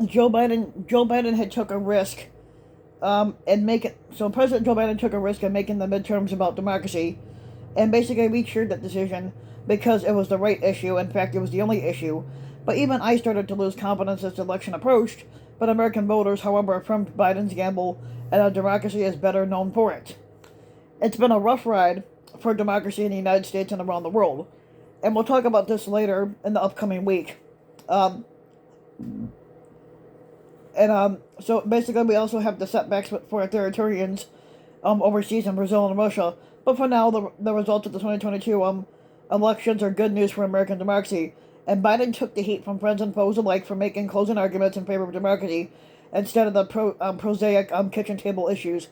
Joe Biden had took a risk and make it so President Joe Biden took a risk in making the midterms about democracy, and basically we cheered that decision because it was the right issue. In fact, it was the only issue. But even I started to lose confidence as the election approached. But American voters, however, affirmed Biden's gamble, and our democracy is better known for it. It's been a rough ride for democracy in the United States and around the world, and we'll talk about this later in the upcoming week. Um, so basically, we also have the setbacks for authoritarians overseas in Brazil and Russia. But for now, the results of the 2022 elections are good news for American democracy. And Biden took the heat from friends and foes alike for making closing arguments in favor of democracy instead of the prosaic kitchen table issues.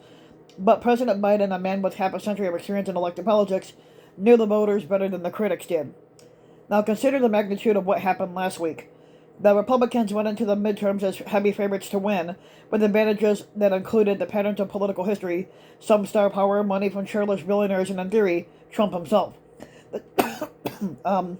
But President Biden, a man with half a century of experience in elected politics, knew the voters better than the critics did. Now consider the magnitude of what happened last week. The Republicans went into the midterms as heavy favorites to win, with advantages that included the patterns of political history, some star power, money from churlish billionaires, and in theory, Trump himself. um,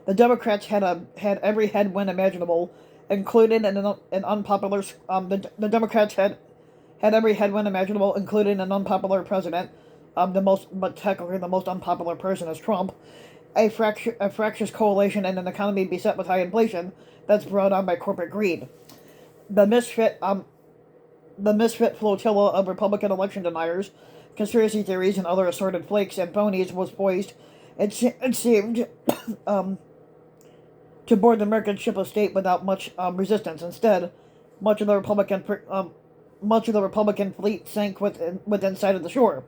the Democrats had every headwind imaginable, including an unpopular. The Democrats had every headwind imaginable, including an unpopular president. But technically the most unpopular person is Trump. A fractious coalition, and an economy beset with high inflation that's brought on by corporate greed. The misfit, the misfit flotilla of Republican election deniers, conspiracy theories, and other assorted flakes and phonies was poised, it seemed, to board the American ship of state without much resistance. Instead, much of the Republican fleet sank within sight of the shore.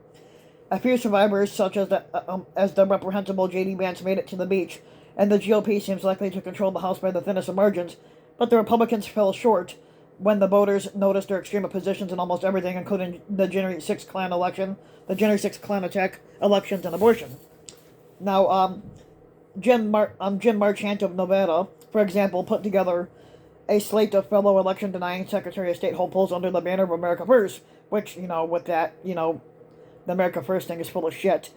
A few survivors, such as the reprehensible J.D. Vance, made it to the beach, and the GOP seems likely to control the House by the thinnest of margins. But the Republicans fell short when the voters noticed their extreme positions in almost everything, including the January 6th Klan election, the January 6th Klan attack, elections, and abortion. Now, Jim Marchant of Nevada, for example, put together a slate of fellow election-denying Secretary of State hopefuls under the banner of America First, which, with that, the America First thing is full of shit.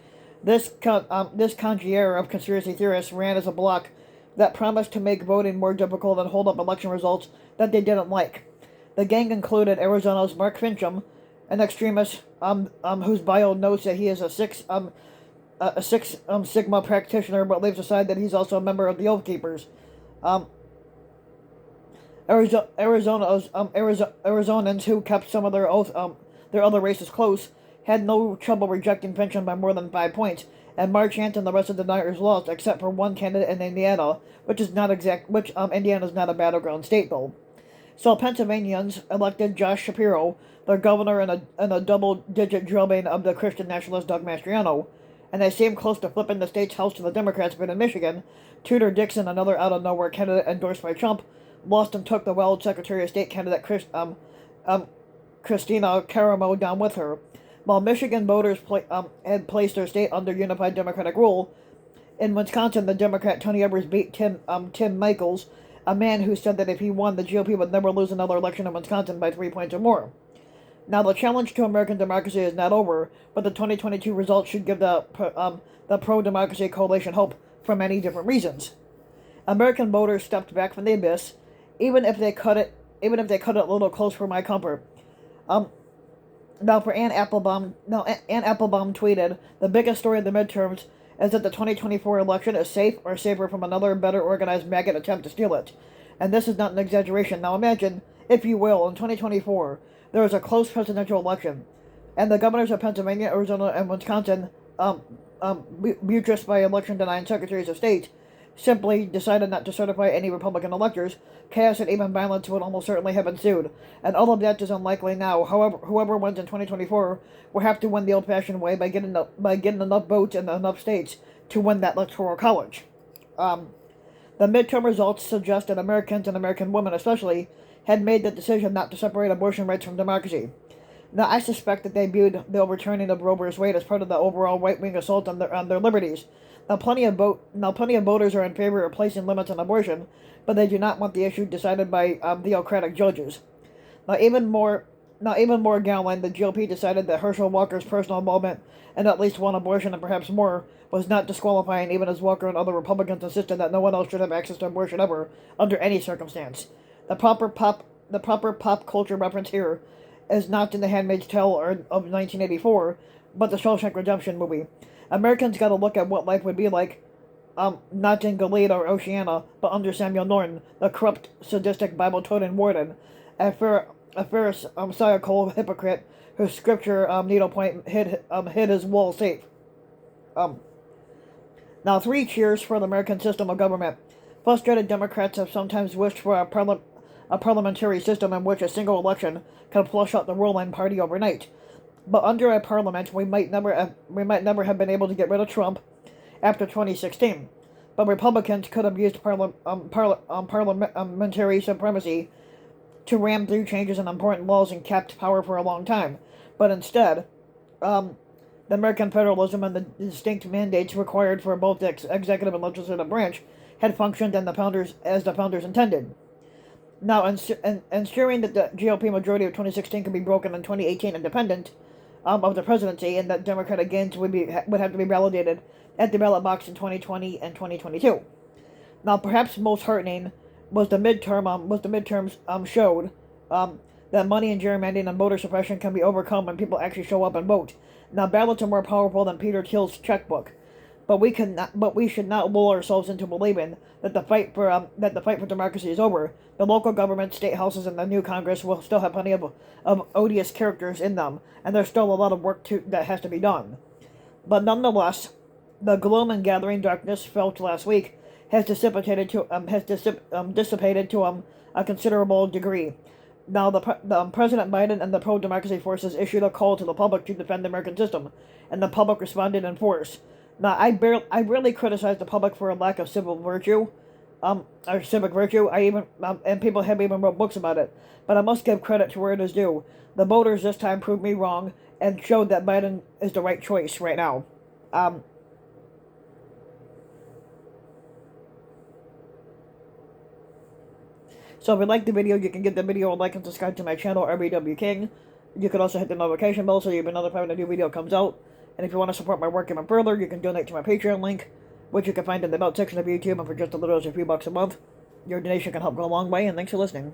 This congerie of conspiracy theorists ran as a bloc that promised to make voting more difficult and hold up election results that they didn't like. The gang included Arizona's Mark Fincham, an extremist whose bio notes that he is a Six Sigma practitioner, but leaves aside that he's also a member of the Oath Keepers. Arizonans who kept some of their other races close had no trouble rejecting Fincham by more than 5 points, and Marchant and the rest of the deniers lost, except for one candidate in Indiana, Indiana is not a battleground state though. So Pennsylvanians elected Josh Shapiro, their governor, in a double-digit drubbing of the Christian nationalist Doug Mastriano, and they seemed close to flipping the state's House to the Democrats. But in Michigan, Tudor Dixon, another out-of-nowhere candidate endorsed by Trump, lost and took the wild Secretary of State candidate Christina Caramo down with her. While Michigan voters had placed their state under unified Democratic rule, in Wisconsin, the Democrat Tony Evers beat Tim Michels, a man who said that if he won, the GOP would never lose another election in Wisconsin by 3 points or more. Now, the challenge to American democracy is not over, but the 2022 results should give the pro-democracy coalition hope for many different reasons. American voters stepped back from the abyss, even if they cut it a little close for my comfort. Ann Applebaum tweeted, "The biggest story of the midterms is that the 2024 election is safe or safer from another, better organized maggot attempt to steal it. And this is not an exaggeration. Now imagine, if you will, in 2024, there is a close presidential election, and the governors of Pennsylvania, Arizona, and Wisconsin, buttressed by election-denying secretaries of state, simply decided not to certify any Republican electors. Chaos and even violence would almost certainly have ensued, and all of that is unlikely now. However, whoever wins in 2024 will have to win the old-fashioned way by getting enough votes in enough states to win that electoral college." The midterm results suggest that Americans, and American women especially, had made the decision not to separate abortion rights from democracy. Now, I suspect that they viewed the overturning of Roe v. Wade as part of the overall right-wing assault on their liberties. Now, plenty of voters are in favor of placing limits on abortion, but they do not want the issue decided by theocratic judges. Now, even more Now, even more galling, the GOP decided that Herschel Walker's personal involvement in at least one abortion and perhaps more was not disqualifying, even as Walker and other Republicans insisted that no one else should have access to abortion ever, under any circumstance. The proper pop culture reference here is not in The Handmaid's Tale of 1984, but the Shawshank Redemption movie. Americans got to look at what life would be like, not in Gilead or Oceania, but under Samuel Norton, the corrupt, sadistic, Bible-toting warden, a pharisaical hypocrite whose scripture needlepoint hid his wall safe. Now, 3 cheers for the American system of government. Frustrated Democrats have sometimes wished for a parliamentary system in which a single election can flush out the ruling party overnight. But under a parliament, we might never have been able to get rid of Trump after 2016. But Republicans could have used parliamentary supremacy to ram through changes in important laws and kept power for a long time. But instead, the American federalism and the distinct mandates required for both the executive and legislative branch had functioned as the founders intended. Now, ensuring that the GOP majority of 2016 could be broken in 2018 independent of the presidency, and that Democratic gains would have to be validated at the ballot box in 2020 and 2022. Now, perhaps most heartening was the midterms showed that money and gerrymandering and voter suppression can be overcome when people actually show up and vote. Now, ballots are more powerful than Peter Thiel's checkbook, but we should not lull ourselves into believing that the fight for democracy is over. The local government, state houses, and the new Congress will still have plenty of odious characters in them, and there's still a lot of work that has to be done. But nonetheless, the gloom and gathering darkness felt last week has dissipated to a considerable degree. Now, President Biden and the pro-democracy forces issued a call to the public to defend the American system, and the public responded in force. Now, I rarely criticize the public for a lack of civil virtue, or civic virtue. And people have even wrote books about it. But I must give credit to where it is due. The voters this time proved me wrong and showed that Biden is the right choice right now. So if you like the video, you can give the video a like and subscribe to my channel, RBW King. You can also hit the notification bell so you'll be notified when a new video comes out. And if you want to support my work even further, you can donate to my Patreon link, which you can find in the About section of YouTube, and for just a little as a few bucks a month. Your donation can help go a long way, and thanks for listening.